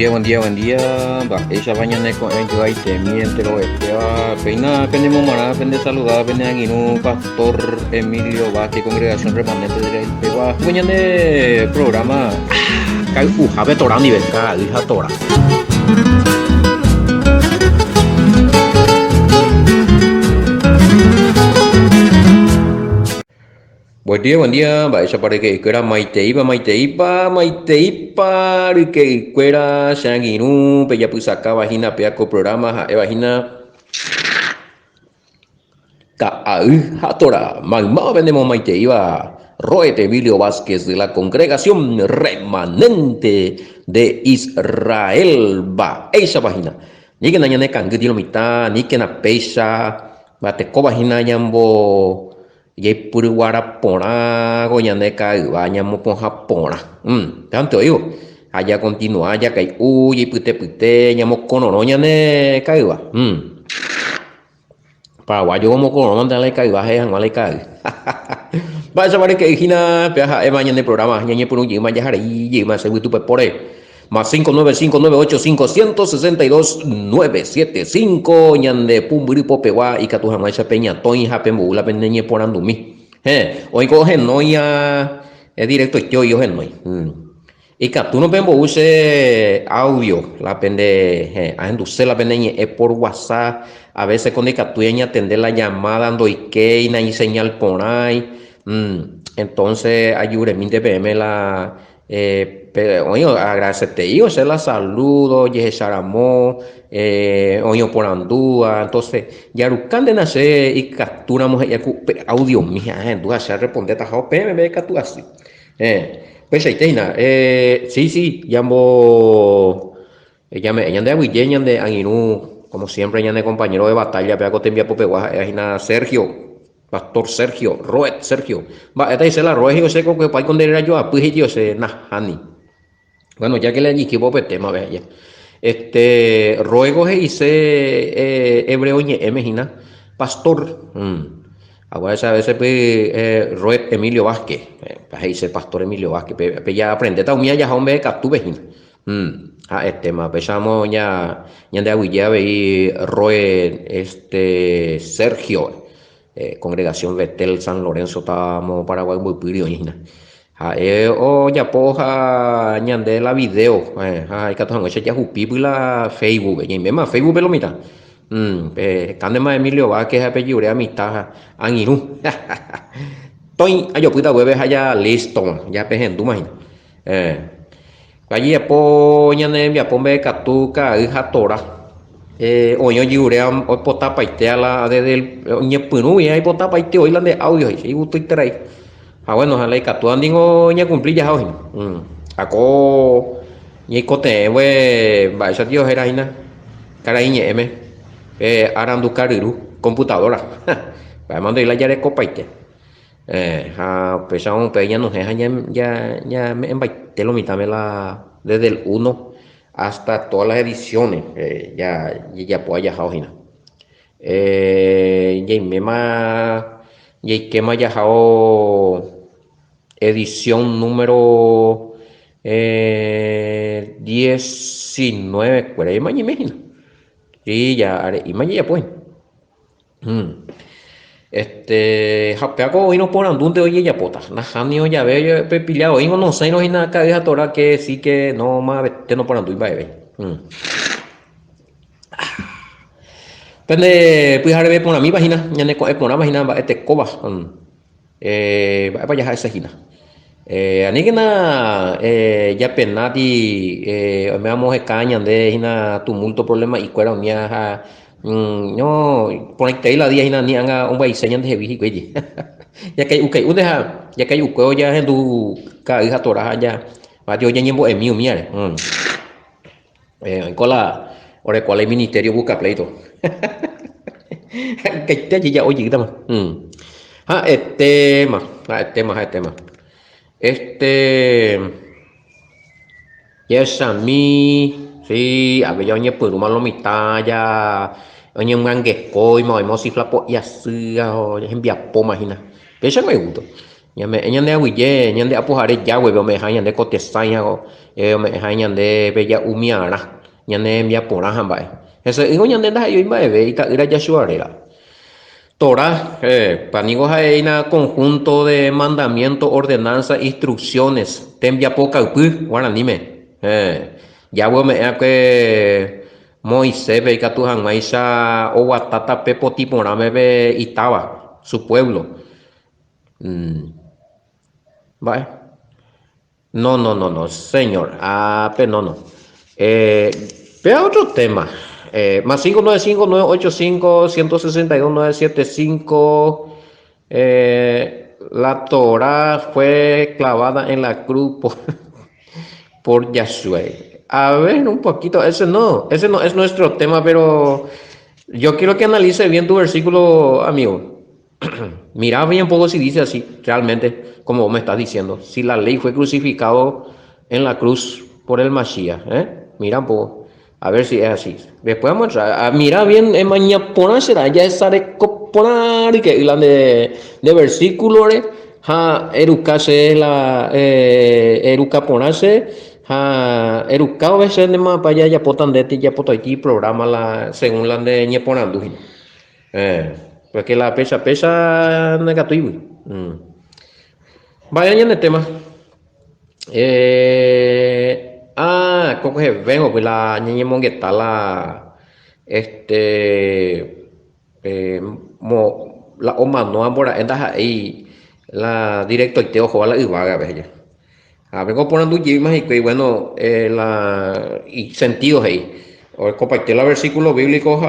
buen día, buen día. Va, esa mañana con yo ahí te miente lo este va. Peina, pende momara, pende saludar, pende aguino, pastor Emilio Vázquez, congregación remanente de va. Mañana programa. Kai jabe tora ni venga, hija tora. Buen día, va esa para que era Maiteipa, que fuera Shanginu, Peya Pusaka, vagina, Peaco programa, vagina, Hatora, Magma vendemos Maiteiba, Roete Emilio Vázquez de la congregación remanente de Israel, va, esa vagina. Ni que nañane cangutilo mitad, ni que na peisa, va te vagina yambo. Y puru guarapona, goñane caíba, ñamo con japona. Tanto digo, allá continúa, allá caí, uy, pute, ñamo con oroñane caíba. Paraguayo como con oroñane dale caíba, no le caí. Va a saber que hijina, peaja, mañana el programa, ñañe por un yima, ya haré, yima, se tu pepore. Más 59598506297 ñande pumburi popewa y catujamacha peña toy japembu la peneñe por andumi hoy cogen no ya es directo yo genoi y captuno pembo use audio la pende a enduse la peneñe es por WhatsApp a veces con el captuña atender la llamada ando y que y señal por ahí entonces ayude mi TPM la pero oye, agradecerte yo, se la saludo, ye Saramó, oye, por Andúa, entonces, ya buscan de nacer y capturamos audio, mija, tú vas a responder, tajado, me captura así. Pues ahí teina, sí, llamo, ella de Aguillén, de Aguinú, como siempre, ella de compañero de batalla, pero te envía Popeguaja, Sergio. Pastor Sergio, Roet Sergio. Va, esta dice la Roet, yo sé que para cuando era yo, pues yo sé, Nahani. Bueno, ya que le dije pues tema, vea ya. Ruego se dice hebreo emejina, pastor. Ahora a veces pues Roet Emilio Vázquez, pues dice pastor Emilio Vázquez, pues ya aprende, ta umía ya hombre captu vejina. Más pensamos ya de aguilla ve Roet Sergio. Congregación Betel San Lorenzo estamos Paraguay muy pirio o ya poja ñande la video hay que tomar ya jupi la Facebook y me Facebook lo mira candema Emilio va que es apellido a mitad angiru toy ayo puta web allá listo ya pejen tú imagina allí po ñande ya pombe catuca hija tora oño yuream hoy pota paitea la desde el ñepunu y hay pota paiteo hoy la de audio y gusto y trae bueno ojalá y catu andingo ña cumplir ya hoy ako ñe cote we va esa tío era ina cara iñe m arandu cariru computadora va mando y la ya de copaite pesa un peña no ya me embaite lo mitad me la desde el 1 hasta todas las ediciones ya puedo ya hojina ya me más ya que más ya edición número 19 por ahí más imagina y ya y más ya pues japeaco hoy no ponen donde oye ya potas na hanio ya ve pepilado hoy no sé no hay nada cabeza tora que sí que no más te no ponen tu bebé pende pues haré por mi página ya ne por una página coba para allá esa gina ani que na ya penati me vamos a caña de hina tumulto problema y cuera mía no conecté la día ni anga un país señan de viji güey ya que ya que uko ya en tu ca hija tora ya va yo ya ñembo mío mía con la ore cuál el ministerio busca pleito que te ya oye quita más tema yes a mí sí a ver yo ñe por malo mitad ya oye un gangue coi mo si flapo y así o en via po imagina eso me gusta Ñame ñande aguille ñande apujare yagüe me ha ñande cotesaña me ha ñande bella umiara ñande mia pora hamba'e eso igo ñande ndaje yo mba'eve ika'yra jachuarera Torá, panigo jaeina conjunto de mandamientos, ordenanzas, instrucciones. Tembia poca upu, guaranime. Ya me que Moisés ve que tu maisha o watata pepo tipo be itaba, su pueblo. Vale. No, no, no, no, señor. Ah, pero no, no. Vea otro tema. Más 595-985-162-975. La Torah fue clavada en la cruz por Yahshua. A ver, un poquito. Ese no es nuestro tema, pero yo quiero que analice bien tu versículo, amigo. Mira bien un poco si dice así, realmente, como vos me estás diciendo. Si la ley fue crucificado en la cruz por el Mashiach, mira un poco, a ver si es así. Después vamos a mira bien, mañana poner será ya estaré poner que la de versículo, ha educase la educa ponerse. Ha educado veces de más para allá ya potan de ti ya potan aquí programa la según la de ñeponando. Eh, Porque la pesa negativo. Vaya en el tema. Como que vengo, pues la niña mongueta, eh, la oma no ambora, entonces ahí, la directo y te ojo a la ibaga, bella. A vengo poniendo más y bueno, y sentidos ahí. O compartir los versículos bíblicos,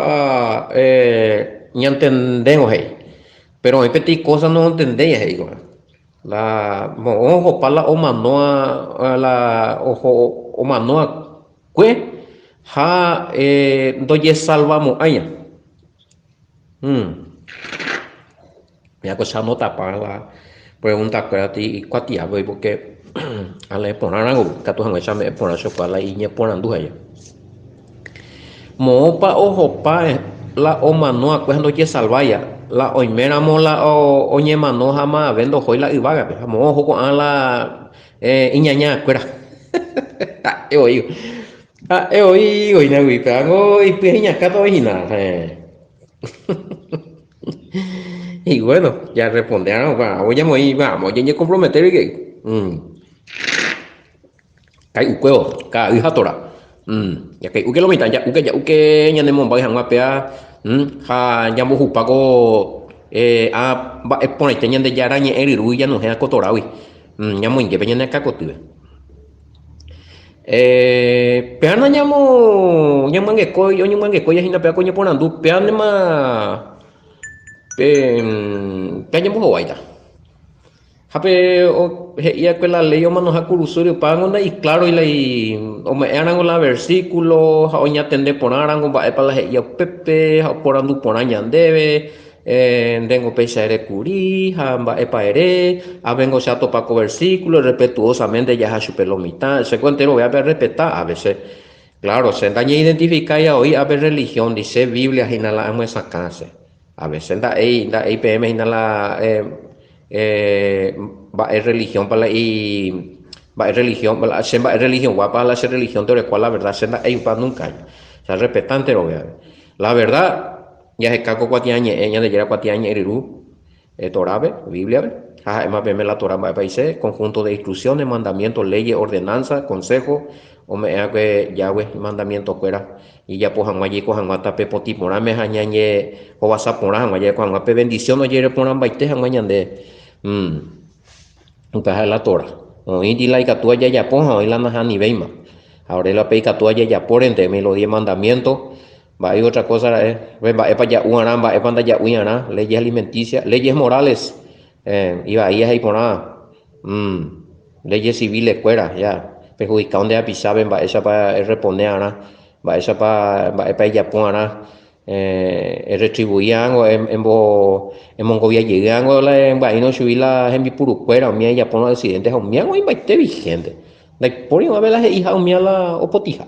y entendemos ahí. Pero hay petit cosas no entendéis ahí, ojo para la omanoa la ojo omanoa que ha doye salvamos allá. Ya cosa nota para la pregunta que a ti cuatia voy porque a le poner algo que tú me echame poner eso para la iñe ponando allá. Mopa ojo pa la omanoa cuando doye salvaya la oimera mola o oñe mano jamás vendo hoy la ibaga pe mo ojo con la iñaña cuera he oído he oído y na wi pe hago y peña cato original y bueno ya respondieron oye muy vamos ya comprometer que kai ukweo ka hija tora ya kai uke lo mitad ya uke nya ne mon ba hanga pe ha ya mo hupago ba ponete nya de yara nya eriru ya no he akotorawi nya mo inge peña ne kakotue peana nyamo ngekoi yo nyamo ngekoi ya hina pe ko nyaponandu peane ma pe nyamo hawaita hape o ya que la ley o mano hakurusuri pango y claro y o me eran la versículo ha oña tende ponaran ba para la ya pepe ha porandu ponañan debe tengo pecha ere curi ha ba epa ere a vengo se atopa con versículo respetuosamente ya ha chupelo mitad se cuentero voy a ver respetar a veces claro se daña identificar ya hoy a ver religión dice Biblia inhala amo esa casa a veces da PM inhala va es religión para y va es religión para se va es religión va para la religión de la cual la verdad se da para nunca o sea respetante lo vea la verdad ya se caco cuatiañe ella de llegar cuatiañe eriru torabe biblia ja más bien la torá va país conjunto de instrucciones mandamientos leyes ordenanzas consejos o me que Yahweh mandamientos fuera y ya pues allí cojan mata pe poti morame hañañe o vas a poner allí cojan pe bendición no llegue ponan baite hañande entonces la Torah. Hoy di la icatúa ya ya ponja, hoy la naja ni veima. Ahora la peicatúa ya ya por entre los 10 mandamientos. Va hay otra cosa, va epa ya uarán, va epa ya uarán, leyes alimenticias, leyes morales. Iba ahí ahí por nada. Leyes civiles fuera, ya. Perjudicado de apisaben, va esa para responder a va esa para epa ya ponará. Retribuían o en Mongovia llegan o la en vaino subir la en mi purucuera o mía ya por los accidentes o mía o invite vigente la por a ver la hija o mía la opotija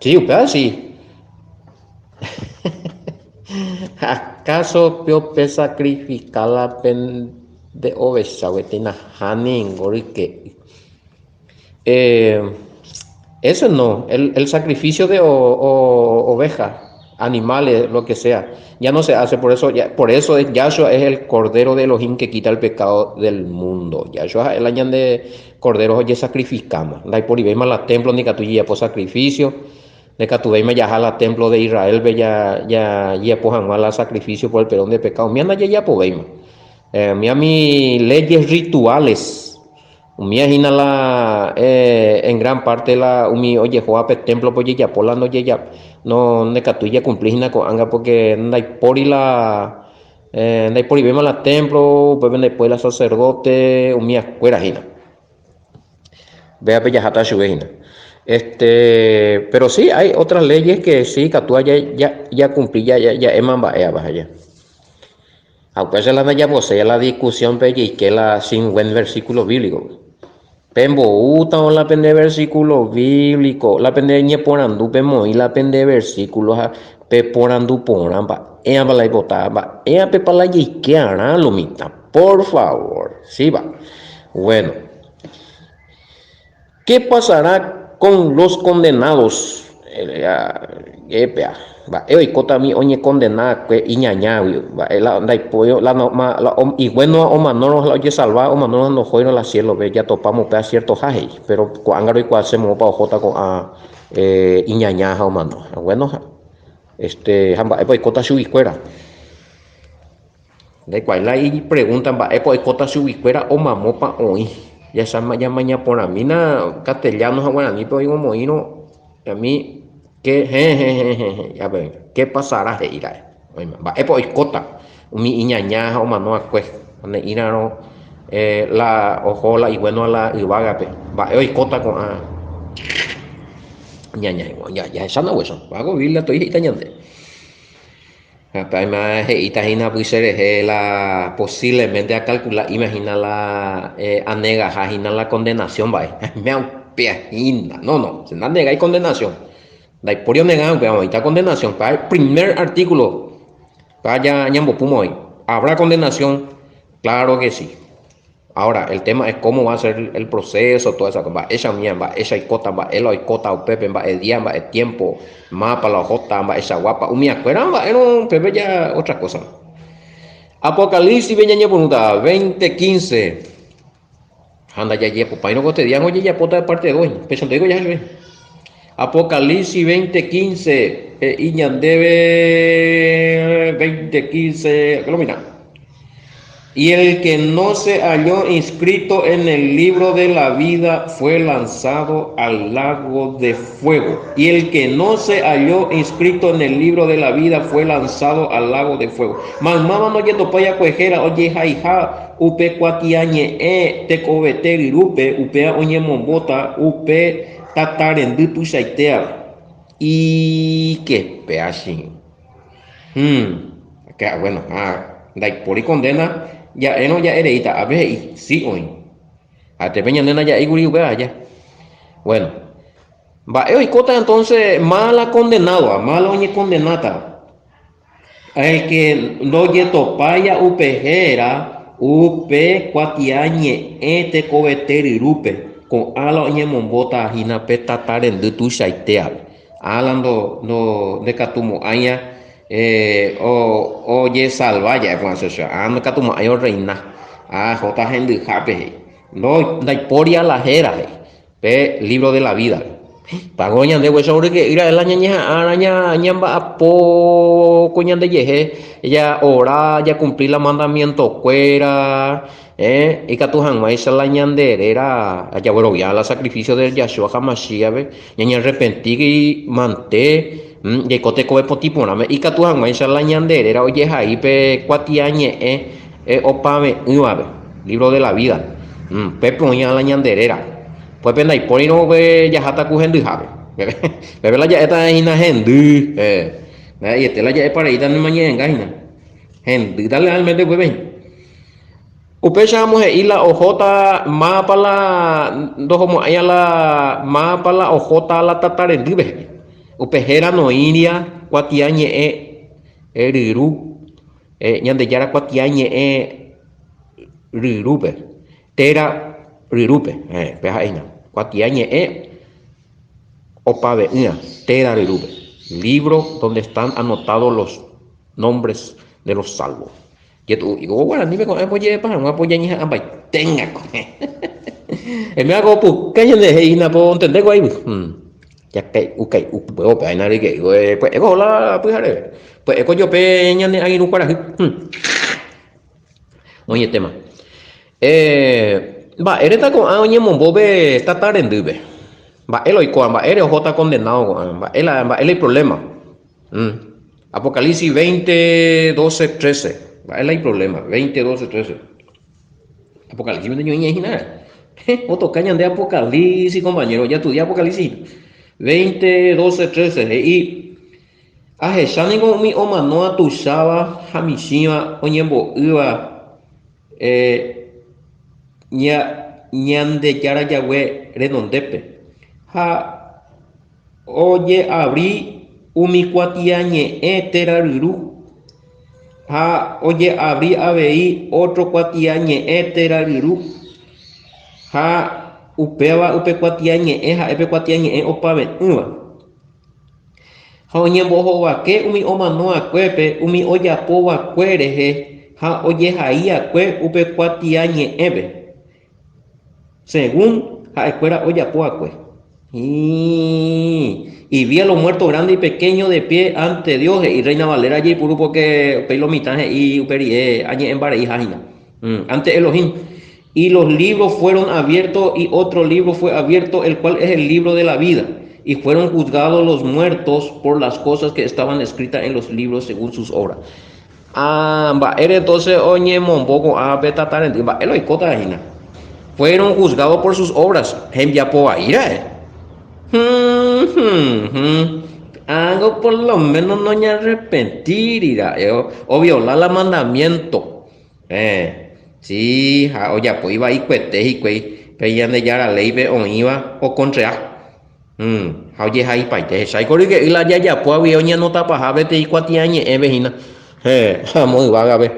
sí pero sí acaso pio pe sacrificar la pen de ovesahuetina hanin gorike. Eh, Eso no, el sacrificio de ovejas, animales, lo que sea, ya no se hace, por eso Yahshua es el Cordero de Elohim que quita el pecado del mundo. Yahshua es el año de Cordero ya sacrificamos. No hay por ibema la templo ni catuya por sacrificio, de catubeima ya la templo de Israel, ya pojan la sacrificio por el perdón de pecado. Mi anda ya pobeima. Mi leyes rituales. Umia hinala en gran parte la umi oye joape templo pues ya pola no ya no ne catuya cumplir hina con anga porque ndai pori la ndai pori vemos la templo pues después la sacerdote umia cuera hina vea pe ya hata shube hina pero sí hay otras leyes que sí catua ya cumplí ya eman ba baja ya aunque se la ya posee la discusión pe y que la sin buen versículo bíblico. Pembo uta o la pende versículo bíblico, la pende ñe porandu pemo y la pende versículos pe porandu poramba, ea para la hipotaba, ea pe para la yiqueara lumita, por favor, sí va. Bueno, ¿qué pasará con los condenados? Va, kota mi oñe condenada que iñañawi, va, la pollo, y bueno, o manoro la oye salva, o manoro no joino la cielo, ve, ya topamos pe a cierto jaje, pero cuángaro y cuál se mo pa ojota con a iñañaja o mano, bueno, hamba, kota su iscuera. De cual la y preguntan, va, kota su iscuera o mamopa hoy. Ya sama ya mañana por a mí na castellanos a guaraní pero digo moino a mí que ya ven qué pasará de ira va epo iscota mi iñaña o mano pues donde ira no la ojola y bueno la ibaga pe va iscota con a ñaña ya esa no hueso va a gobil la estoy itañante Además, imagina pues la posiblemente a calcular, imagina la anega, imagina la condenación, va. Me imagina, no, se nega hay condenación. La por negar, pero ahorita condenación. Para el primer artículo, para ya ñambo pumoy, ¿habrá condenación? Claro que sí. Ahora, el tema es cómo va a ser el proceso, toda esa cosa. Esa mía, va, esa icota, va, el oicota, o pepe, va, el día, va, el tiempo, mapa, la jota, va, esa guapa, un mía, va, era un pepe ya otra cosa. Apocalipsis, veña, pregunta, 20:15. Anda, ya, pues, no cotidiano, oye, ya, pota de parte de hoy. Pero te digo, ya, Apocalipsis 20:15, Iñan debe 20:15, ¿qué lo mira? Y el que no se halló inscrito en el libro de la vida fue lanzado al lago de fuego. Y el que no se halló inscrito en el libro de la vida fue lanzado al lago de fuego. Mamá no yendo paya cuejera, oye jaija, upe cuatiañe te cobeteri rupe, upe oñe mombota, upe tatarendu saitea. Y qué peachín. Que bueno, por y condena ya ya heredita a ver sí hoy a te peña nena ya iguri ya bueno va y cota entonces mala condenado a mala oñe condenata el que no ye topaya upejera upe cuatiañe te coveteri rupe con ala oñe mombota ajina petataren de tu shaitea alando no de catumo aña oye salvaya con eso ando que tu mayor reina jota gente jape no da poria la jera pe libro de la vida pagoña de hueso que ir a la ñaña araña ñamba a poco ñan de yeje ella ora ya cumplir la mandamiento cuera y que tu jamás esa la ñanderera allá bueno ya la sacrificio del Yahshua Hamashiach ve ñaña arrepentir y manté y cote coe tipo name y que tu jamás esa la ñanderera oye ahí pe cuatiañe opame uave libro de la vida pepe oña la ñanderera pues penda y por no ve ya hasta cogiendo y jabe bebe la ya está en la gente y este la ya es para ir dando mañana en gaina gente dale al mente pues ven upechamos y la ojota más para la dos como allá la más para la ojota la tatarendu ve upejera no iria cuatiañe eriru ñande yara cuatiañe rirupe, tera rirupe, peja ina, cuatiañe opave ina, tera rirupe, libro donde están anotados los nombres de los salvos. Y tú, y bueno, ni me con apoye para no apoyar ni a ambay, tenga con. Me hago pu, caña de ina po entender guay. Ya que puedo pegar que pues ego la pues haré. Pues ego yo peña de ahí no para. Oye tema. Va, eres ta con oye mombobe está tarendube. Va, el con va, eres ojota condenado, va, el problema. Apocalipsis 20, 12, 13. Va, el hay problema, 20, 12, 13. Apocalipsis no hay nada. Otro cañan de Apocalipsis, compañero, ya estudié Apocalipsis. 20, 12, 13. Y a Jesanigo mi oma no atusaba Hamishima, oñembo iba, ñande yara yahweh renondepe. Ha oye abrí umicuatiañe terariru. Ha oye abrí abei otro cuatiañe terariru. Ha upeba upecuatiañe ha epecuatiañe opave uva. Ha oñembojo vaque umi omano acuepe umi oyapo vacuereje ha oye jaí acue upecuatiañe ebe. Según ha escuela oyapo acue. Y vi a los muertos grandes y pequeños de pie ante Dios y Reina Valera allí puro porque pelo mitaje y uperi añe en bare y jaina. Ante Elohim. Y los libros fueron abiertos y otro libro fue abierto, el cual es el libro de la vida. Y fueron juzgados los muertos por las cosas que estaban escritas en los libros según sus obras. Va, entonces oñe momboco a beta tarenti, va, eloicota jaina. Fueron juzgados por sus obras. Hem ya po ira, Algo por lo menos no me arrepentir, irá, o violar el mandamiento. Sí, oye, pues iba y cuete y cuey, peyan de ya la ley ve o iba o contra. Oye, ahí paite, sai corri que la ya pues había oña no tapa habete y cuatiañe vejina. Muy vaga ve.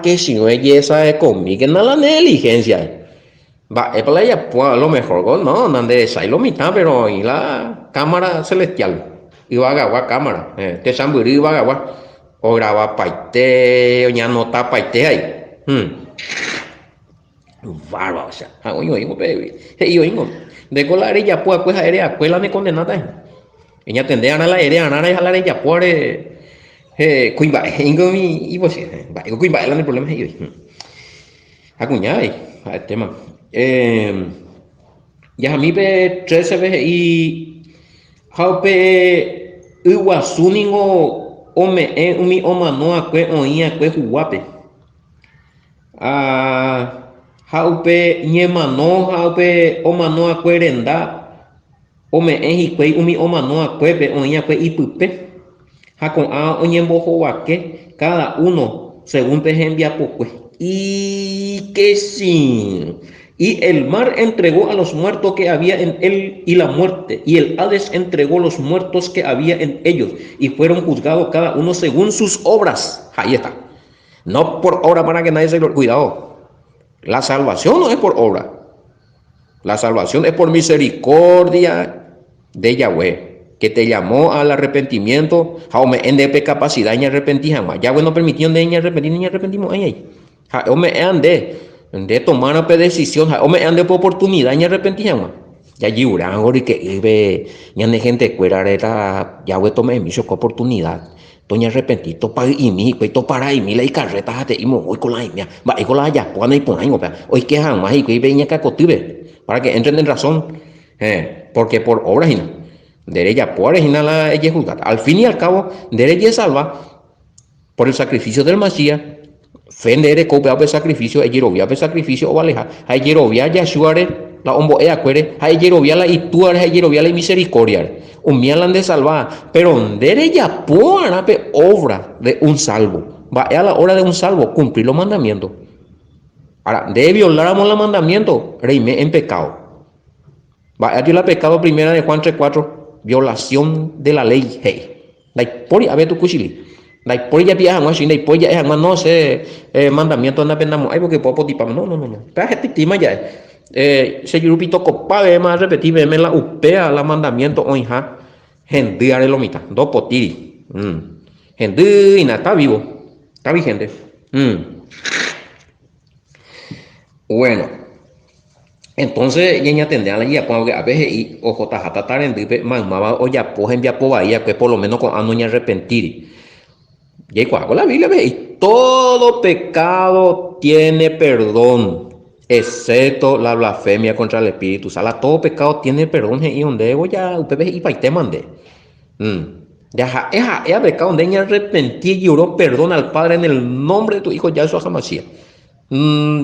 Que si no es esa es conmigo, que no la negligencia. Va, es para ella, pues a lo mejor, no, donde sai lo mitad, pero y la cámara celestial. Y va a agarrar cámara, te samburí va a agarrar. O graba paite, o ya no está paite ahí. Bárbaro, o sea, oye, baby. Hey, oye, de colar ella, pues, aérea, pues la me condenada. Ella tendrá a la aérea, a la ella, pues, cuimba, ingomi, y pues, va, cuimba, el problema es yo. Acuñada, el tema. Ya a mí ve 13 veces y jaupe iguasuningo ome umi oma no acue oía acue juguape. Jaupe ñema no jaupe oma no acue renda ome hicue umi oma no acuepe oía acue ipupe. Ja con a oñembojo vaque cada uno según pejembia pocue. Y que sí. Y el mar entregó a los muertos que había en él y la muerte. Y el Hades entregó los muertos que había en ellos. Y fueron juzgados cada uno según sus obras. Ahí está. No por obra para que nadie se lo... Cuidado. La salvación no es por obra. La salvación es por misericordia de Yahweh, que te llamó al arrepentimiento. Jaume en de capacidad en arrepentir jamás. Yahweh no permitió de arrepentir ni arrepentimos. Jaume de tomar una decisión, hombre, ande por oportunidad y arrepentía, ya lloran, ahora que ve, ya de gente cuera era, ya voy a tomar mi oportunidad, doña arrepentito para y mi, pues to para y mi la y carreta, te y voy con la mía, va y con la ya, pues y por ahí, hoy que jamás y que venía que acotive, para que entren en razón, porque por obras y de ella por ella la ella juzgar, al fin y al cabo, de ella salva por el sacrificio del Masías. Fendere copia pe sacrificio, eyerovia pe sacrificio o aleja, eyerovia ya shuare, la ombo e acuere, eyerovia la ituar, eyerovia la misericordia, mialan de salvar, pero ndere ya puara pe obra de un salvo, va a la hora de un salvo cumplir los mandamientos. Ahora, de violáramos los mandamientos, reíme en pecado. Va a la pecado primera de Juan 3:4, violación de la ley, hey, like, por a ver tu cuchilli. Dai por ya pia hangwa shin dai por ya hangwa no sé mandamiento na pendamo ay porque popo tipa no pa gente tima ya se grupito copa ve más repetir ve me la upea la mandamiento oinja gente are lo mita do potiri gente y na está vivo está vigente bueno entonces ya tendrá la ya cuando a veces y ojo tajata tarendipe mamá o ya pojen ya po bahía que por lo menos con anoña arrepentir. Y cuando la Biblia ve, y todo pecado tiene perdón, excepto la blasfemia contra el Espíritu. Sala, todo pecado tiene perdón. Y donde ya, usted ve, y para te mandé. Ya, es pecado donde ya arrepentí y oró perdón al Padre en el nombre de tu Hijo Yahshua HaMashiach.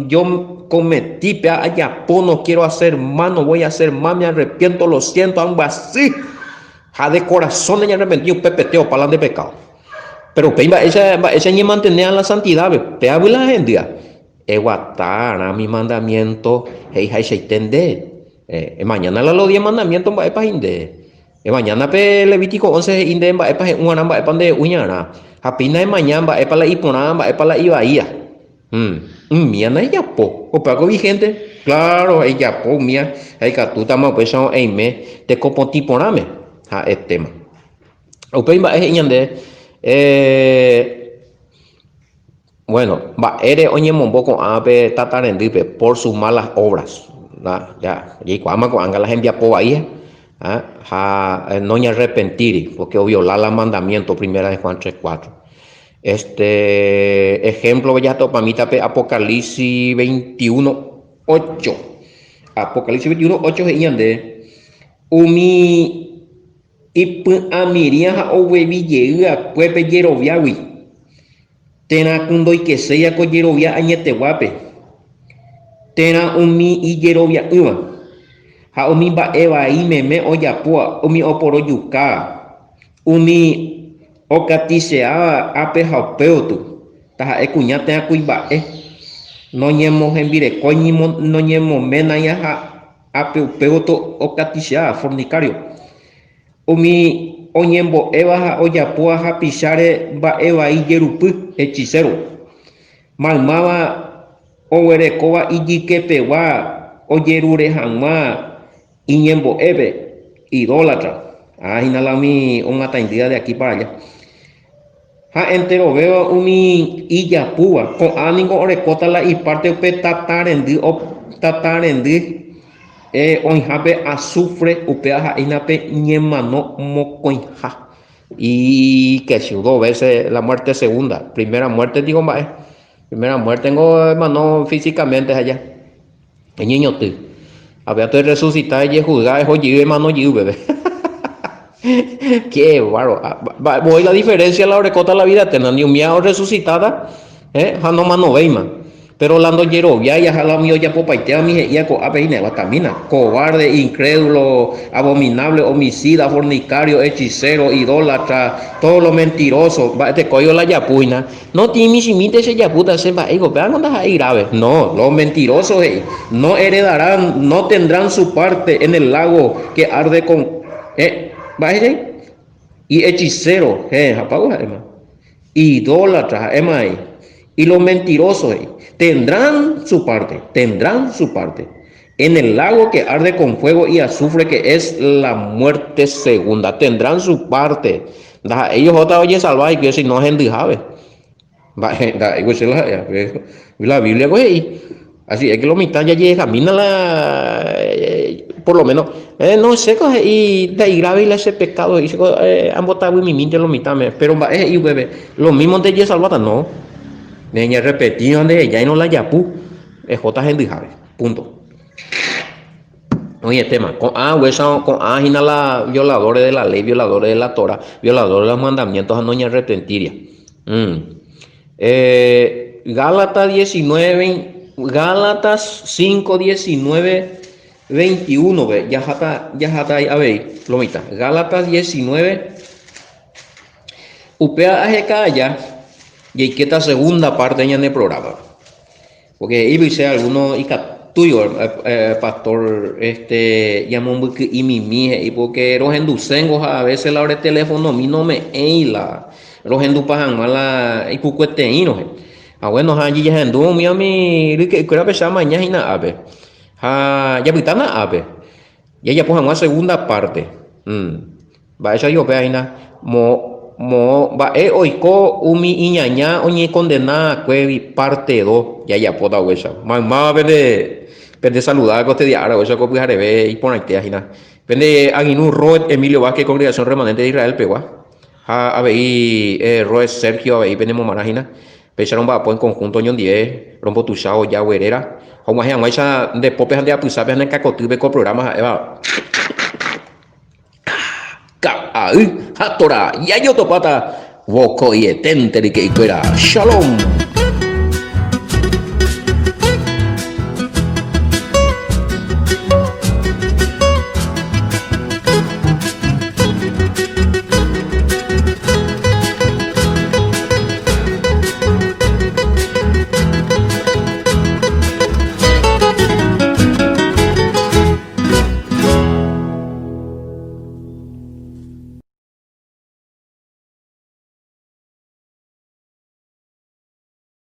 Yo cometí, allá, no quiero hacer más, no voy a hacer más, me arrepiento, lo siento, algo así. Ja de corazón ya arrepentí, un pepeteo, para de pecado. Pero esa ni mantener la santidad, pe habla la gente. Eguatar mi mandamiento, hey, hay se entende. Mañana los 10 mandamientos va para inde. Mañana pe Levítico 11 inde va para un anamba va de uñana. Apina de mañana va para la ipona va para la ibaía. Mía ya po. O pago vigente. Claro, ella po mía. Hay que tú estamos pues son me te copo tiponame. Ha es tema. O pe va es ñande. Bueno, va, eres oye momboco ape tatarendipe por sus malas obras. Ya, y cuando con la gente po ahí, no ni arrepentir, porque violar los mandamientos, primera de Juan 3:4. Ejemplo, ya para mí tape Apocalipsis 21:8. Apocalipsis 21:8 es yande. Umi y amiria o huevi llega puepe yeroviawi tena kundo y que sea con yerovia añete guape tena umi y yerovia uva ha umi ba eva y meme o yapua umi oporo yuka umi o katisea ape haupeutu taja ekuñate a kuiba no ñemo envire coñimo no ñemo mena ya ape upeuto o katisea fornicario Umi oñembo eva oyapua hapichare ba eva y yerupy hechicero. Malmaba owerekova ijikepewa oyerure hangma iñembo eve idólatra. Inalami una taindía de aquí para allá. Ha entero veo umi iyapua con ánimo orecota la y parte pe tatarendi o tatarendi oinjape azufre upeaja inape ñemano mocoinja y que si 2 veces la muerte segunda, primera muerte digo más, primera muerte tengo hermano físicamente allá, el niño tú, había te resucitar y juzgar es oye hermano y bebé, qué bárbaro, voy la diferencia la orecota la vida tener ni un miado resucitada, no mano veima. Pero Lando Yerovia y a la mío ya popaitea mi ya co apeine batamina, cobarde, incrédulo, abominable, homicida, fornicario, hechicero, idólatra, todo lo mentiroso, te coyo la yapuina. No tiene mi simite ese yaputa se va, ego, vean dónde ahí grave. No, los mentirosos no heredarán, no tendrán su parte en el lago que arde con va y hechicero, apago idólatra, y los mentirosos tendrán su parte en el lago que arde con fuego y azufre, que es la muerte segunda. Tendrán su parte. Ellos otra oye salvaje que si no gente sabe. La Biblia así es que lo mitad ya llega camina por lo menos no sé y de ahí grave ese pecado y han votado mi mente lo mitad pero y bebé lo mismo de ya salvata no niña repetido de ella y no la yapu es J gente sabe punto. Oye tema con la violadores de la ley, violadores de la Torah, violadores de los mandamientos a noña arrepentiria. Gálatas 19, Gálatas 5, 19, 21, ve, ya está ahí, a ver, lo mitad. Gálatas 19, upea ajecaya, y que esta segunda parte en el programa. Porque iba a ser alguno, y tuyo, pastor, llamó y mi mije, y porque los enducengos a veces la hora de teléfono, a mí no me eila. los endupajan mala y cucueteíno. Ah, bueno, allí ya endu mi ami, que era pesar mañana y nada, abe. Ya pitana abe. Y ella pues una segunda parte. Va esa yo vea ina va oiko umi iñaña oñi condena cuevi parte do ya poda huesa. Más vende saludar que usted diara huesa que puede ver y ponerte ajina. Vende Aguinú Roet Emilio Vázquez Congregación Remanente de Israel Pegua. A ver Roet Sergio a ver vende momarajina. Pecharon va en conjunto ñon 10 rompo tu chao ya huerera. Como es esa de popes de apusabe en el cacotube con programas eva. Hatora, ya yo topata, woko y etente que fuera. Shalom.